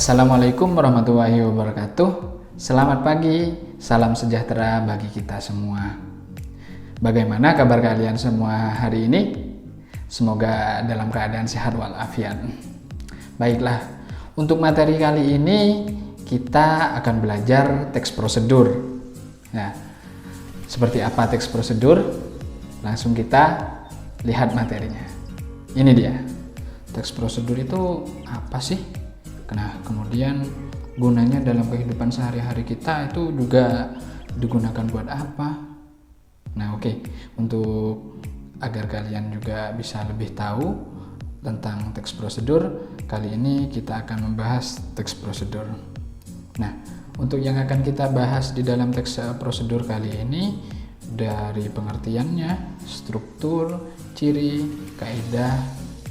Assalamualaikum warahmatullahi wabarakatuh. Selamat pagi, salam sejahtera bagi kita semua. Bagaimana kabar kalian semua hari ini? Semoga dalam keadaan sehat walafiat. Baiklah, untuk materi kali ini kita akan belajar teks prosedur. Nah, seperti apa teks prosedur? Langsung kita lihat materinya. Ini dia. Teks prosedur itu apa sih? Nah, kemudian gunanya dalam kehidupan sehari-hari kita itu juga digunakan buat apa? Nah, oke. Untuk agar kalian juga bisa lebih tahu tentang teks prosedur, kali ini kita akan membahas teks prosedur. Nah, untuk yang akan kita bahas di dalam teks prosedur kali ini dari pengertiannya, struktur, ciri, kaidah,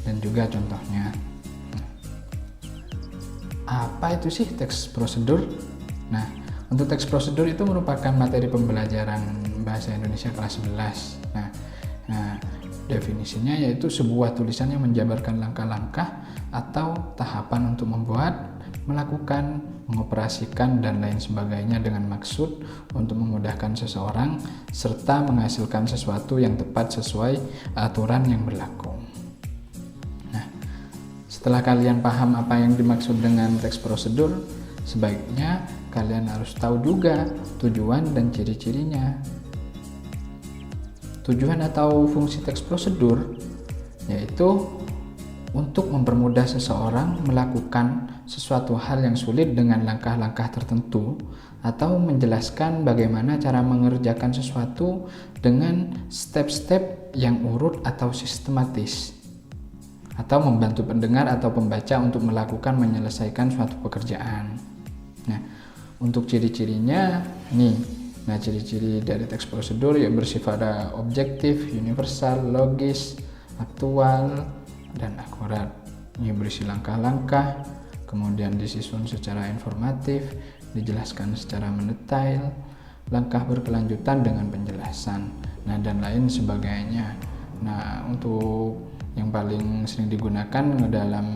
dan juga contohnya. Apa itu sih teks prosedur? Nah, untuk teks prosedur itu merupakan materi pembelajaran bahasa Indonesia kelas 11. Nah, definisinya yaitu sebuah tulisan yang menjabarkan langkah-langkah atau tahapan untuk membuat, melakukan, mengoperasikan, dan lain sebagainya dengan maksud untuk memudahkan seseorang serta menghasilkan sesuatu yang tepat sesuai aturan yang berlaku. Setelah kalian paham apa yang dimaksud dengan teks prosedur, sebaiknya kalian harus tahu juga tujuan dan ciri-cirinya. Tujuan atau fungsi teks prosedur yaitu untuk mempermudah seseorang melakukan sesuatu hal yang sulit dengan langkah-langkah tertentu atau menjelaskan bagaimana cara mengerjakan sesuatu dengan step-step yang urut atau sistematis, atau membantu pendengar atau pembaca untuk melakukan menyelesaikan suatu pekerjaan. Nah, untuk ciri-cirinya nih. Nah, ciri-ciri dari teks prosedur yang bersifat objektif, universal, logis, aktual, dan akurat. Ini berisi langkah-langkah, kemudian disusun secara informatif, dijelaskan secara mendetail, langkah berkelanjutan dengan penjelasan, nah dan lain sebagainya. Nah, untuk yang paling sering digunakan dalam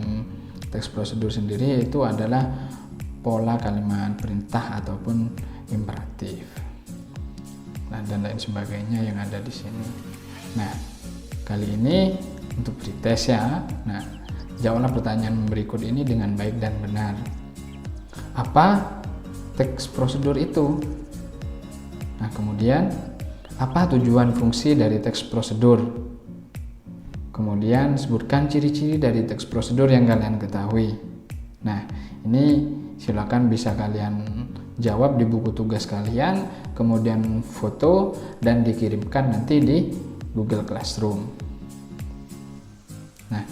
teks prosedur sendiri yaitu adalah pola kalimat perintah ataupun imperatif, nah dan lain sebagainya yang ada di sini. Nah, kali ini untuk pretest ya. Nah, jawablah pertanyaan berikut ini dengan baik dan benar. Apa teks prosedur itu? Nah, kemudian apa tujuan fungsi dari teks prosedur? Kemudian sebutkan ciri-ciri dari teks prosedur yang kalian ketahui. Nah, ini silakan bisa kalian jawab di buku tugas kalian, kemudian foto dan dikirimkan nanti di Google Classroom. Nah,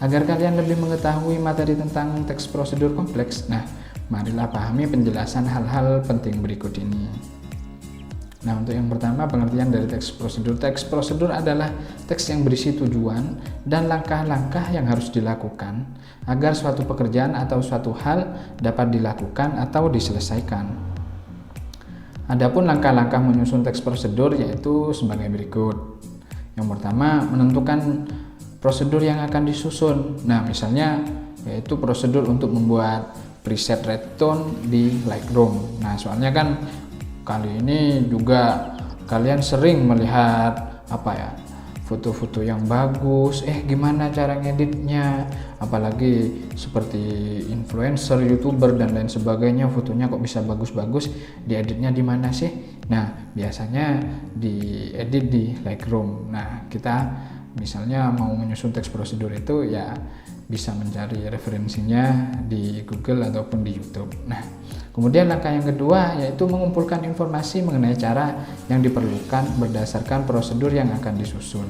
agar kalian lebih mengetahui materi tentang teks prosedur kompleks, nah, marilah pahami penjelasan hal-hal penting berikut ini. Nah, untuk yang pertama, pengertian dari teks prosedur. Teks prosedur adalah teks yang berisi tujuan dan langkah-langkah yang harus dilakukan agar suatu pekerjaan atau suatu hal dapat dilakukan atau diselesaikan. Adapun langkah-langkah menyusun teks prosedur yaitu sebagai berikut. Yang pertama, menentukan prosedur yang akan disusun. Nah, misalnya yaitu prosedur untuk membuat preset redtone di Lightroom. Nah, soalnya kan kali ini juga kalian sering melihat foto-foto yang bagus, gimana cara ngeditnya, apalagi seperti influencer, youtuber dan lain sebagainya, fotonya kok bisa bagus-bagus, dieditnya di mana sih? Nah, biasanya diedit di Lightroom. Nah, kita misalnya mau menyusun teks prosedur itu ya bisa mencari referensinya di Google ataupun di YouTube. Nah, kemudian langkah yang kedua yaitu mengumpulkan informasi mengenai cara yang diperlukan berdasarkan prosedur yang akan disusun.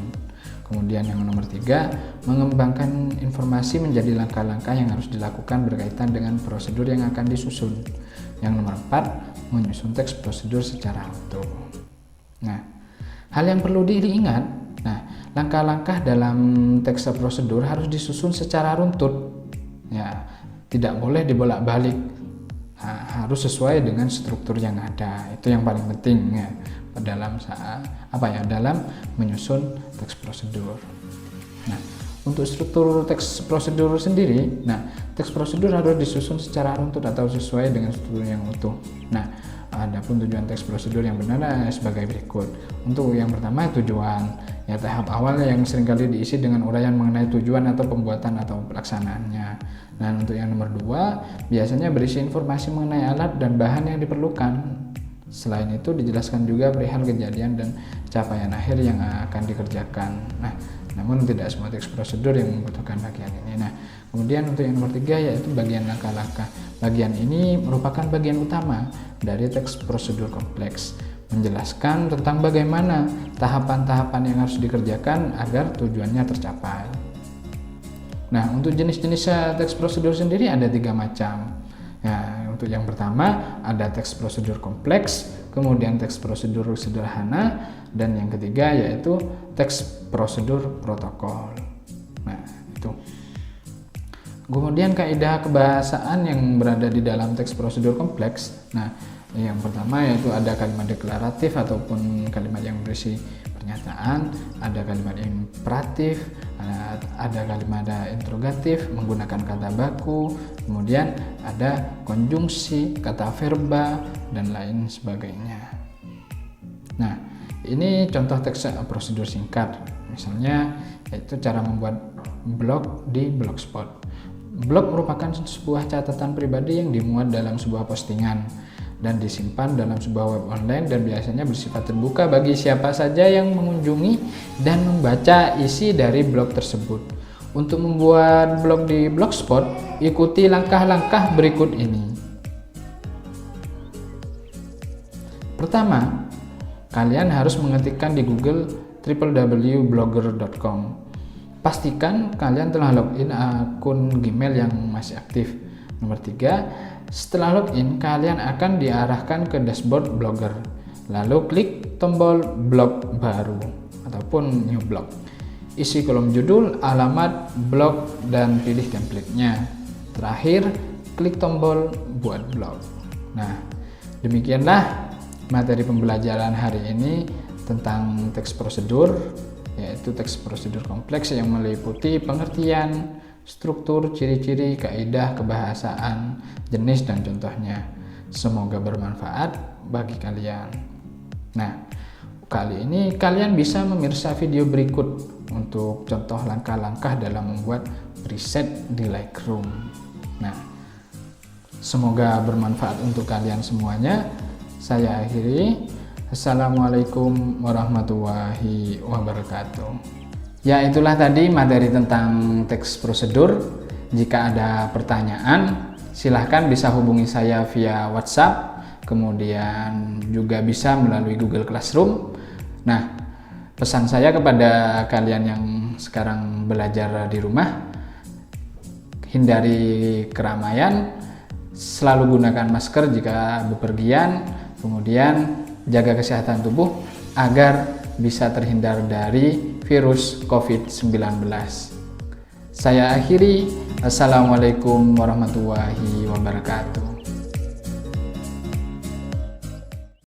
Kemudian yang nomor 3, mengembangkan informasi menjadi langkah-langkah yang harus dilakukan berkaitan dengan prosedur yang akan disusun. Yang nomor 4, menyusun teks prosedur secara utuh. Nah, hal yang perlu diingat, langkah-langkah dalam teks prosedur harus disusun secara runtut. Ya, tidak boleh dibolak-balik. Harus sesuai dengan struktur yang ada. Itu yang paling penting ya dalam dalam menyusun teks prosedur. Nah, Untuk struktur teks prosedur sendiri, nah teks prosedur harus disusun secara runtut atau sesuai dengan struktur yang utuh. Nah, adapun tujuan teks prosedur yang benar sebagai berikut. Untuk yang pertama, tujuan. Ya, tahap awal yang seringkali diisi dengan uraian mengenai tujuan atau pembuatan atau pelaksanaannya. Nah, untuk yang nomor 2, biasanya berisi informasi mengenai alat dan bahan yang diperlukan. Selain itu, dijelaskan juga perihal kejadian dan capaian akhir yang akan dikerjakan. Nah, namun tidak semua teks prosedur yang membutuhkan bagian ini. Nah, kemudian untuk yang nomor 3 yaitu bagian langkah-langkah. Bagian ini merupakan bagian utama dari teks prosedur kompleks, menjelaskan tentang bagaimana tahapan-tahapan yang harus dikerjakan agar tujuannya tercapai. Nah, untuk jenis-jenis teks prosedur sendiri ada 3 macam. Nah, untuk yang pertama ada teks prosedur kompleks, kemudian teks prosedur sederhana, dan yang ketiga yaitu teks prosedur protokol. Nah, itu. Kemudian kaidah kebahasaan yang berada di dalam teks prosedur kompleks. Nah, yang pertama yaitu ada kalimat deklaratif ataupun kalimat yang berisi pernyataan, ada kalimat imperatif, ada kalimat interrogatif menggunakan kata baku, kemudian ada konjungsi, kata verba, dan lain sebagainya. Nah, ini contoh teks prosedur singkat, misalnya yaitu cara membuat blog di Blogspot. Blog merupakan sebuah catatan pribadi yang dimuat dalam sebuah postingan dan disimpan dalam sebuah web online dan biasanya bersifat terbuka bagi siapa saja yang mengunjungi dan membaca isi dari blog tersebut. Untuk membuat blog di Blogspot, ikuti langkah-langkah berikut ini. Pertama, kalian harus mengetikkan di Google www.blogger.com. Pastikan kalian telah login akun Gmail yang masih aktif. Nomor 3, setelah login kalian akan diarahkan ke dashboard Blogger. Lalu klik tombol blog baru ataupun new blog. Isi kolom judul, alamat, blog, dan pilih template-nya. Terakhir, klik tombol buat blog. Nah, demikianlah materi pembelajaran hari ini tentang teks prosedur, yaitu teks prosedur kompleks yang meliputi pengertian, struktur, ciri-ciri, kaidah kebahasaan, jenis, dan contohnya. Semoga bermanfaat bagi kalian. Nah, kali ini kalian bisa memirsa video berikut untuk contoh langkah-langkah dalam membuat preset di Lightroom. Nah, semoga bermanfaat untuk kalian semuanya. Saya akhiri. Assalamualaikum warahmatullahi wabarakatuh. Ya, itulah tadi materi tentang teks prosedur. Jika ada pertanyaan, silahkan bisa hubungi saya via WhatsApp, kemudian juga bisa melalui Google Classroom. Nah, pesan saya kepada kalian yang sekarang belajar di rumah, hindari keramaian, selalu gunakan masker jika bepergian, kemudian jaga kesehatan tubuh agar bisa terhindar dari virus COVID-19. Saya akhiri. Assalamualaikum warahmatullahi wabarakatuh.